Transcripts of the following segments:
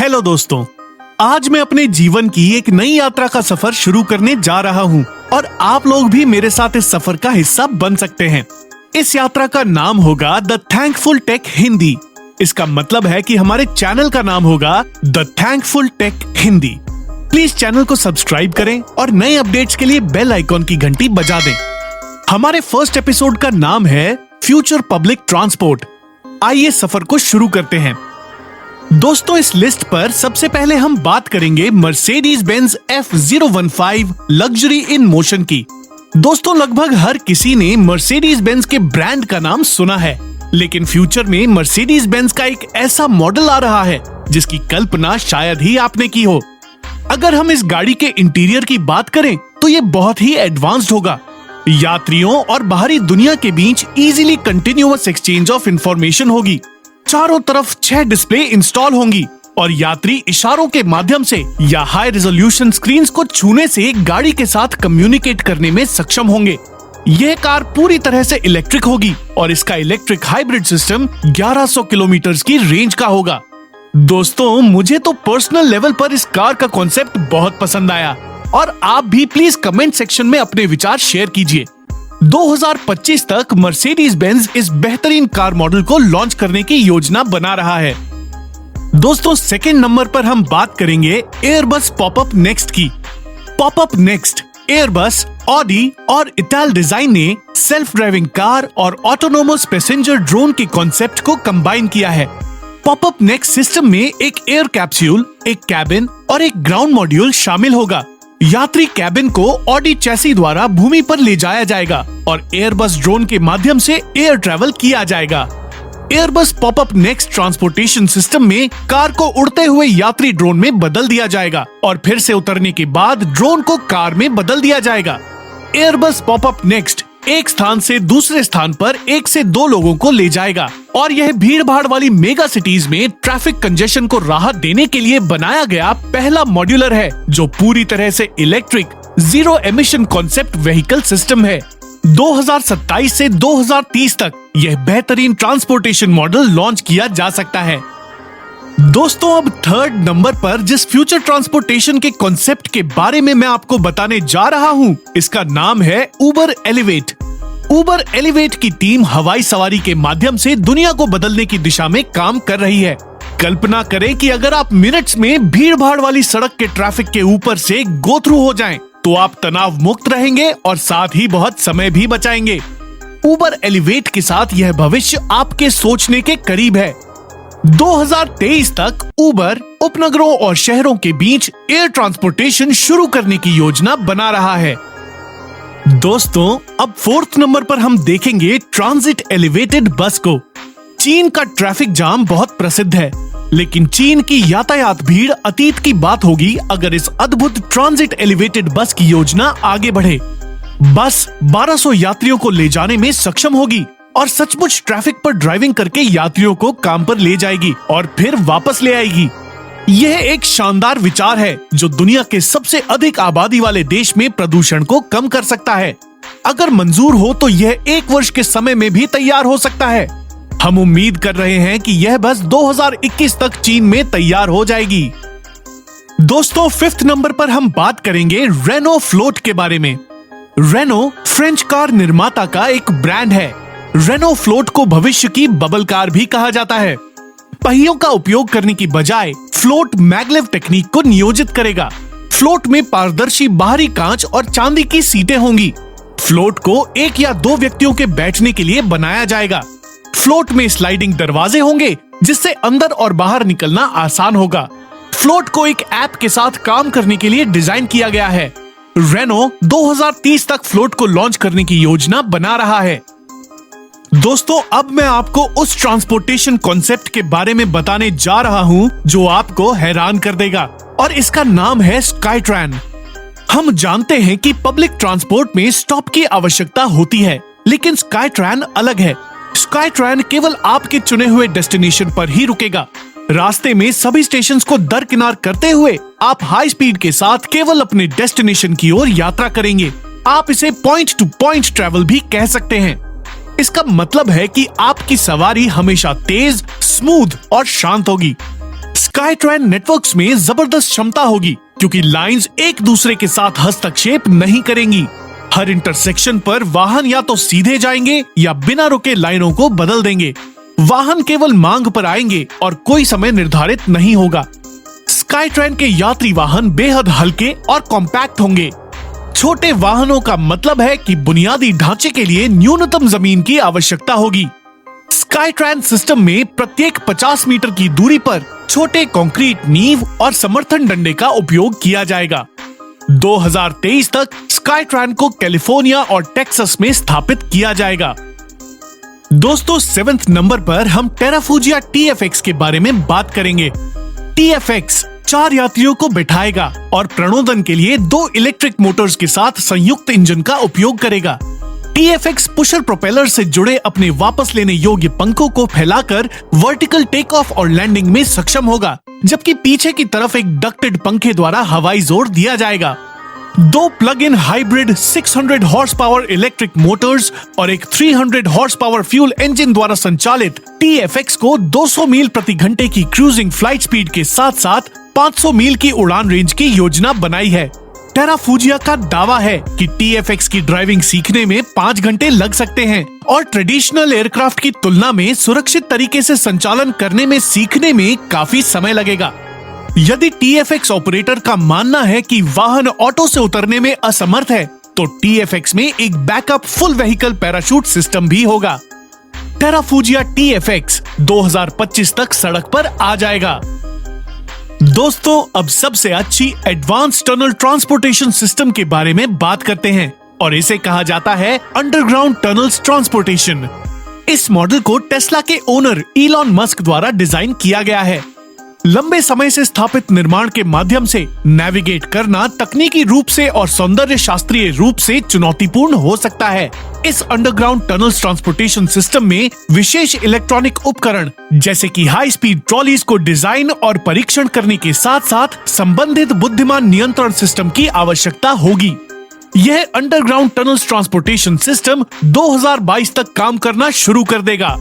Hello दोस्तों, आज मैं अपने जीवन की एक नई यात्रा का सफर शुरू करने जा रहा हूं और आप लोग भी मेरे साथ इस सफर का हिस्सा बन सकते हैं। इस यात्रा का नाम होगा द थैंकफुल टेक हिंदी। इसका मतलब है कि हमारे चैनल का नाम होगा the thankful tech Hindi. Please channel को सब्सक्राइब करें और नए अपडेट्स के लिए बेल आइकॉन की घंटी बजा दें। हमारे फर्स्ट एपिसोड का नाम है फ्यूचर पब्लिक ट्रांसपोर्ट। आइए सफर को शुरू करते हैं। दोस्तों, इस लिस्ट पर सबसे पहले हम बात करेंगे Mercedes Benz F015 luxury in motion की। दोस्तों, लगभग हर किसी ने मर्सिडीज बेंज के ब्रांड का नाम सुना है, लेकिन फ्यूचर में मर्सिडीज बेंज का एक ऐसा मॉडल आ रहा है जिसकी कल्पना शायद ही आपने की हो। अगर हम इस गाड़ी के इंटीरियर की बात करें तो ये बहुत ही एडवांस्ड होगा। यात्रियों और बाहरी दुनिया के बीच easily continuous exchange of information होगी। चारों तरफ 6 डिस्प्ले इंस्टॉल होंगी और यात्री इशारों के माध्यम से या हाई रेजोल्यूशन स्क्रीन्स को छूने से गाड़ी के साथ कम्युनिकेट करने में सक्षम होंगे। यह कार पूरी तरह से इलेक्ट्रिक होगी और इसका इलेक्ट्रिक हाइब्रिड सिस्टम 1100 किलोमीटर की रेंज का होगा। दोस्तों, मुझे तो पर्सनल लेवल पर इस कार का कॉन्सेप्ट बहुत पसंद आया और आप भी प्लीज कमेंट सेक्शन में अपने विचार शेयर कीजिए। 2025 तक मर्सिडीज बेंज इस बेहतरीन कार मॉडल को लॉन्च करने की योजना बना रहा है। दोस्तों, सेकंड नंबर पर हम बात करेंगे एयरबस पॉपअप नेक्स्ट की। पॉपअप नेक्स्ट एयरबस, ऑडी और इटाल डिजाइन ने सेल्फ ड्राइविंग कार और ऑटोनोमस पैसेंजर ड्रोन के कॉन्सेप्ट को कंबाइन किया है। पॉपअप नेक्स्ट सिस्टम में एक एयर कैप्सूल, एक कैबिन और एक ग्राउंड मॉड्यूल शामिल होगा। यात्री कैबिन को ऑडी चैसी द्वारा भूमि पर ले जाया जाएगा और एयरबस ड्रोन के माध्यम से एयर ट्रैवल किया जाएगा। Airbus popup next transportation system में कार को उड़ते हुए यात्री ड्रोन में बदल दिया जाएगा और फिर से उतरने के बाद ड्रोन को कार में बदल दिया जाएगा। एयरबस पॉपअप नेक्स्ट एक स्थान से दूसरे स्थान पर 1 से 2 लोगों को ले जाएगा और यह भीड़ भाड़ वाली मेगा सिटीज में ट्रैफिक कंजेशन को राहत देने के लिए बनाया गया पहला मॉड्यूलर है जो पूरी तरह से electric zero emission concept vehicle system है। 2027 से 2030 तक यह बेहतरीन ट्रांसपोर्टेशन मॉडल लॉन्च किया जा सकता है। दोस्तों, अब थर्ड नंबर पर जिस फ्यूचर ट्रांसपोर्टेशन के कॉन्सेप्ट के बारे में मैं आपको बताने जा रहा हूँ, इसका नाम है उबर एलिवेट। उबर एलिवेट की टीम हवाई सवारी के माध्यम से दुनिया को बदलने की दिशा में काम कर रही है। कल्पना करें कि अगर आप मिनट्स में भीड़ भाड़ वाली सड़क के ट्रैफिक के ऊपर से गो थ्रू हो जाएं, तो आप तनाव मुक्त रहेंगे और साथ ही बहुत समय भी बचाएंगे। उबर एलिवेट के साथ यह भविष्य आपके सोचने के करीब है। 2023 तक उबर उपनगरों और शहरों के बीच एयर ट्रांसपोर्टेशन शुरू करने की योजना बना रहा है। दोस्तों, अब फोर्थ नंबर पर हम देखेंगे ट्रांजिट एलिवेटेड बस को। चीन का ट्रैफिक जाम बहुत प्रसिद्ध है, लेकिन चीन की यातायात भीड़ अतीत की बात होगी अगर इस अद्भुत ट्रांजिट एलिवेटेड बस की योजना आगे बढ़े। बस 1200 यात्रियों को ले जाने में सक्षम होगी और सचमुच ट्रैफिक पर ड्राइविंग करके यात्रियों को काम पर ले जाएगी और फिर वापस ले आएगी। यह एक शानदार विचार है जो दुनिया के सबसे अधिक आबादी वाले देश में प्रदूषण को कम कर सकता है। अगर मंजूर हो तो यह 1 वर्ष के समय में भी तैयार हो सकता है। हम उम्मीद कर रहे हैं कि यह बस 2021 तक चीन में तैयार हो जाएगी। दोस्तों, फिफ्थ नंबर पर हम बात करेंगे रेनो फ्लोट के बारे में। रेनो फ्रेंच कार निर्माता का एक ब्रांड है। रेनो फ्लोट को भविष्य की बबल कार भी कहा जाता है। पहियों का उपयोग करने की बजाय फ्लोट मैगलेव टेक्निक को नियोजित करेगा। फ्लोट में पारदर्शी बाहरी कांच और चांदी की सीटें होंगी। फ्लोट को 1 या 2 व्यक्तियों के बैठने के लिए बनाया जाएगा। फ्लोट में स्लाइडिंग दरवाजे होंगे जिससे अंदर और बाहर निकलना आसान होगा। फ्लोट को एक ऐप के साथ काम करने के लिए डिजाइन किया गया है। रेनो 2030 तक फ्लोट को लॉन्च करने की योजना बना रहा है। दोस्तों, अब मैं आपको उस ट्रांसपोर्टेशन कॉन्सेप्ट के बारे में बताने जा रहा हूं जो आपको हैरान कर देगा और इसका नाम है स्काईट्रैन। हम जानते हैं कि पब्लिक ट्रांसपोर्ट में स्टॉप की आवश्यकता होती है, लेकिन स्काईट्रैन अलग है। स्काईट्रैन केवल आपके चुने हुए डेस्टिनेशन पर ही रुकेगा। रास्ते में सभी स्टेशंस को दरकिनार करते हुए आप हाई स्पीड के साथ केवल अपने डेस्टिनेशन की ओर यात्रा करेंगे। आप इसे पॉइंट टू पॉइंट ट्रैवल भी कह सकते हैं। इसका मतलब है कि आपकी सवारी हमेशा तेज, स्मूथ और शांत होगी। स्काईट्रेन नेटवर्क्स में जबरदस्त क्षमता होगी क्योंकि लाइंस एक दूसरे के साथ हस्तक्षेप नहीं करेंगी। हर इंटरसेक्शन पर वाहन या तो सीधे जाएंगे या बिना रुके लाइनों को बदल देंगे। वाहन केवल मांग पर आएंगे और कोई समय निर्धारित नहीं होगा। स्काईट्रेन के यात्री वाहन बेहद हल्के और कॉम्पैक्ट होंगे। छोटे वाहनों का मतलब है कि बुनियादी ढांचे के लिए न्यूनतम जमीन की आवश्यकता होगी। स्काईट्रेन सिस्टम में प्रत्येक 50 मीटर की दूरी पर छोटे कंक्रीट नींव और समर्थन डंडे का उपयोग किया जाएगा। 2023 तक स्काईट्रेन को कैलिफोर्निया और टेक्सास में स्थापित किया जाएगा। दोस्तों 7th नंबर पर हम टेराफूजिया TFX के बारे में बात करेंगे। TFX 4 यात्रियों को बिठाएगा और प्रणोदन के लिए 2 इलेक्ट्रिक मोटर्स के साथ संयुक्त इंजन का उपयोग करेगा। TFX पुशर प्रोपेलर से जुड़े अपने वापस लेने योग्य पंखों को फैलाकर वर्टिकल टेक ऑफ और लैंडिंग में सक्षम होगा, जबकि पीछे की तरफ एक डक्टेड पंखे द्वारा हवाई जोर दिया जाएगा। 2 plug in hybrid 600 horse power electric Motors और एक 300 हॉर्स पावर फ्यूल इंजन द्वारा संचालित TFX को 200 मील प्रति घंटे की क्रूजिंग फ्लाइट स्पीड के साथ साथ 500 मील की उड़ान रेंज की योजना बनाई है। टेराफूजिया का दावा है कि TFX की ड्राइविंग सीखने में 5 घंटे लग सकते हैं और ट्रेडिशनल एयरक्राफ्ट की तुलना में सुरक्षित तरीके से संचालन करने में सीखने में काफी समय लगेगा। यदि TFX ऑपरेटर का मानना है कि वाहन ऑटो से उतरने में असमर्थ है, तो TFX में एक backup full vehicle parachute system भी होगा। टेराफूजिया TFX 2025 तक सड़क पर आ जाएगा। दोस्तों अब सबसे अच्छी एडवांस टनल ट्रांसपोर्टेशन सिस्टम के बारे में बात करते हैं और इसे कहा जाता है अंडरग्राउंड टनल्स ट्रांसपोर्टेशन। इस मॉडल को टेस्ला के ओनर इलॉन मस्क द्वारा डिजाइन किया गया है। लंबे समय से स्थापित निर्माण के माध्यम से नेविगेट करना तकनीकी रूप से और सौंदर्य शास्त्रीय रूप से चुनौतीपूर्ण हो सकता है। इस अंडरग्राउंड टनल्स ट्रांसपोर्टेशन सिस्टम में विशेष इलेक्ट्रॉनिक उपकरण जैसे कि हाई स्पीड ट्रॉलीज को डिजाइन और परीक्षण करने के साथ साथ संबंधित बुद्धिमान नियंत्रण सिस्टम की आवश्यकता होगी। यह अंडरग्राउंड टनल्स ट्रांसपोर्टेशन सिस्टम 2022 तक काम करना शुरू कर देगा।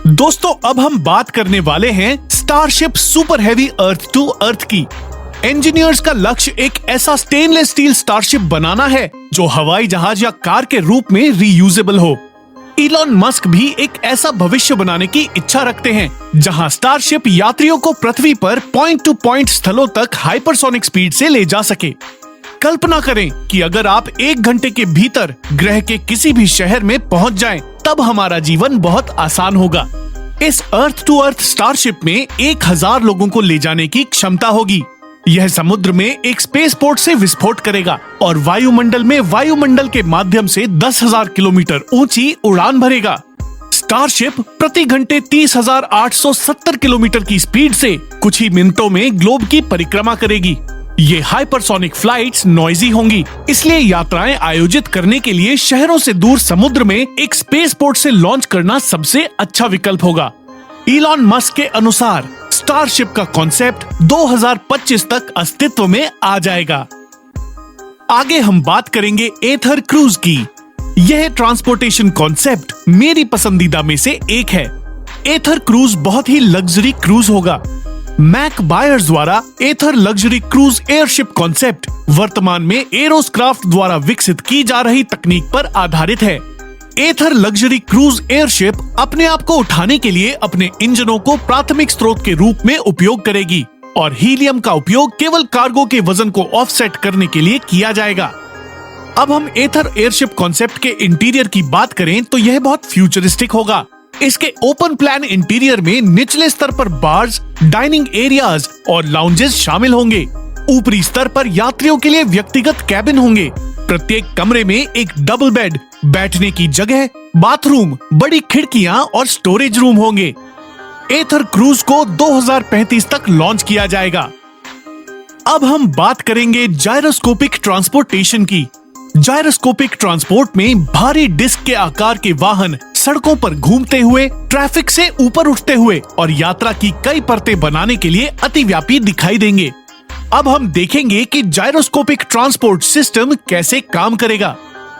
दोस्तों अब हम बात करने वाले हैं Starship super heavy Earth to Earth की। इंजीनियर्स का लक्ष्य एक ऐसा स्टेनलेस स्टील स्टारशिप बनाना है जो हवाई जहाज या कार के रूप में रीयूजेबल हो। इलॉन मस्क भी एक ऐसा भविष्य बनाने की इच्छा रखते हैं जहां स्टारशिप यात्रियों को पृथ्वी पर पॉइंट टू पॉइंट स्थलों तक हाइपरसोनिक स्पीड से ले जा सके। कल्पना करें कि अगर आप 1 घंटे के भीतर ग्रह के किसी भी शहर में पहुंच जाएं, तब हमारा जीवन बहुत आसान होगा। इस अर्थ टू अर्थ स्टारशिप में 1000 लोगों को ले जाने की क्षमता होगी। यह समुद्र में एक स्पेस पोर्ट से विस्फोट करेगा और वायुमंडल में वायुमंडल के माध्यम से 10,000 किलोमीटर ऊंची उड़ान भरेगा। स्टारशिप प्रति घंटे 30,870 किलोमीटर की स्पीड से कुछ ही मिनटों में ग्लोब की परिक्रमा करेगी। ये हाइपरसोनिक फ्लाइट्स नॉइजी होंगी, इसलिए यात्राएं आयोजित करने के लिए शहरों से दूर समुद्र में एक स्पेस पोर्ट से लॉन्च करना सबसे अच्छा विकल्प होगा। इलॉन मस्क के अनुसार स्टारशिप का कॉन्सेप्ट 2025 तक अस्तित्व में आ जाएगा। आगे हम बात करेंगे एथर क्रूज की। यह ट्रांसपोर्टेशन कॉन्सेप्ट मेरी पसंदीदा में से एक है। एथर क्रूज बहुत ही लग्जरी क्रूज होगा। मैक बायर्स द्वारा एथर लग्जरी क्रूज एयरशिप कॉन्सेप्ट वर्तमान में एरोस्क्राफ्ट द्वारा विकसित की जा रही तकनीक पर आधारित है। एथर लग्जरी क्रूज एयरशिप अपने आप को उठाने के लिए अपने इंजनों को प्राथमिक स्रोत के रूप में उपयोग करेगी और हीलियम का उपयोग केवल कार्गो के वजन को ऑफसेट करने के लिए किया जाएगा। अब हम एथर एयरशिप कॉन्सेप्ट के इंटीरियर की बात करें तो यह बहुत फ्यूचरिस्टिक होगा। इसके ओपन प्लान इंटीरियर में निचले स्तर पर बार्स, डाइनिंग एरियाज और लाउंजेस शामिल होंगे। ऊपरी स्तर पर यात्रियों के लिए व्यक्तिगत कैबिन होंगे। प्रत्येक कमरे में एक डबल बेड, बैठने की जगह, बाथरूम, बड़ी खिड़कियां और स्टोरेज रूम होंगे। एथर क्रूज को 2035 तक लॉन्च किया जाएगा। अब हम बात करेंगे जायरोस्कोपिक ट्रांसपोर्टेशन की। जायरोस्कोपिक ट्रांसपोर्ट में भारी डिस्क के आकार के वाहन सड़कों पर घूमते हुए, ट्रैफिक से ऊपर उठते हुए और यात्रा की कई परतें बनाने के लिए अतिव्यापी दिखाई देंगे। अब हम देखेंगे कि जायरोस्कोपिक ट्रांसपोर्ट सिस्टम कैसे काम करेगा।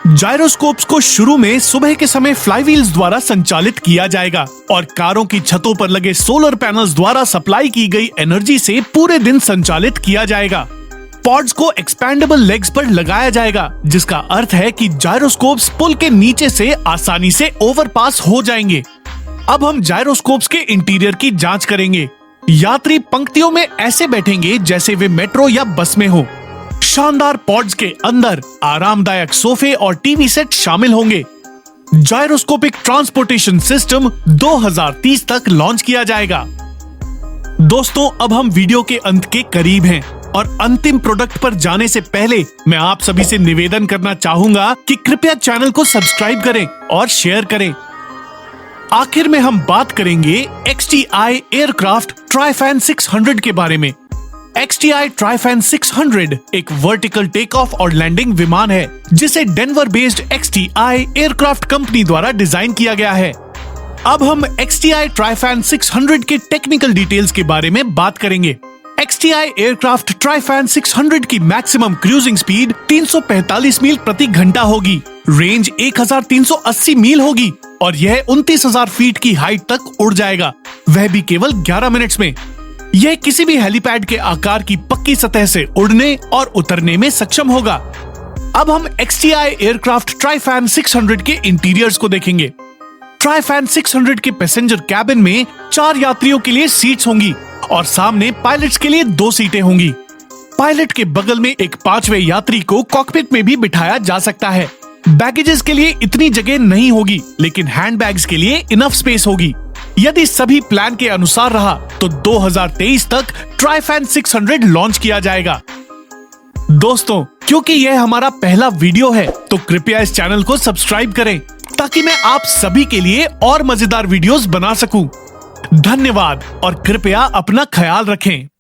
जायरोस्कोप्स को शुरू में सुबह के समय फ्लाईव्हील्स द्वारा संचालित किया जाएगा और कारों की छतों पर लगे सोलर पैनल्स द्वारा सप्लाई की गई एनर्जी से पूरे दिन संचालित किया जाएगा। पॉड्स को एक्सपैंडेबल लेग्स पर लगाया जाएगा, जिसका अर्थ है कि जायरोस्कोप्स पुल के नीचे से आसानी से ओवरपास हो जाएंगे। अब हम जायरोस्कोप्स के इंटीरियर की जांच करेंगे। यात्री पंक्तियों में ऐसे बैठेंगे जैसे वे मेट्रो या बस में हो। शानदार पॉड्स के अंदर आरामदायक सोफे और टीवी सेट शामिल होंगे। जायरोस्कोपिक ट्रांसपोर्टेशन सिस्टम 2030 तक लॉन्च किया जाएगा। दोस्तों, अब हम वीडियो के अंत के करीब हैं और अंतिम प्रोडक्ट पर जाने से पहले मैं आप सभी से निवेदन करना चाहूंगा कि कृपया चैनल को सब्सक्राइब करें और शेयर करें। आखिर में हम बात करेंगे XTI एयरक्राफ्ट ट्राइफैन 600 के बारे में। XTI ट्राइफैन 600 एक वर्टिकल टेक ऑफ और लैंडिंग विमान है जिसे Denver based XTI aircraft company द्वारा डिजाइन किया गया है। अब हम XTI ट्राइफैन 600 के टेक्निकल डिटेल्स के बारे में बात करेंगे। XTI एयरक्राफ्ट ट्राइफैन 600 की मैक्सिमम क्रूजिंग स्पीड 345 मील प्रति घंटा होगी। रेंज 1380 मील होगी और यह 29,000 फीट की हाइट तक उड़ जाएगा, वह भी केवल 11 मिनट्स में। यह किसी भी हेलीपैड के आकार की पक्की सतह से उड़ने और उतरने में सक्षम होगा। अब हम XTI एयरक्राफ्ट ट्राइफैन 600 के इंटीरियर्स को देखेंगे। ट्राइफैन 600 के पैसेंजर कैबिन में 4 यात्रियों के लिए सीट्स होंगी और सामने पायलट्स के लिए 2 सीटें होंगी। पायलट के बगल में एक 5वें यात्री को कॉकपिट में भी बिठाया जा सकता है। बैगेजेस के लिए इतनी जगह नहीं होगी, लेकिन हैंडबैग्स के लिए इनफ स्पेस होगी। यदि सभी प्लान के अनुसार रहा तो 2023 तक ट्राइफैन 600 लॉन्च किया जाएगा। दोस्तों, क्योंकि यह हमारा पहला वीडियो है तो कृपया इस चैनल को सब्सक्राइब करें ताकि मैं आप सभी के लिए और मजेदार वीडियोस बना सकूं। धन्यवाद और कृपया अपना ख्याल रखें।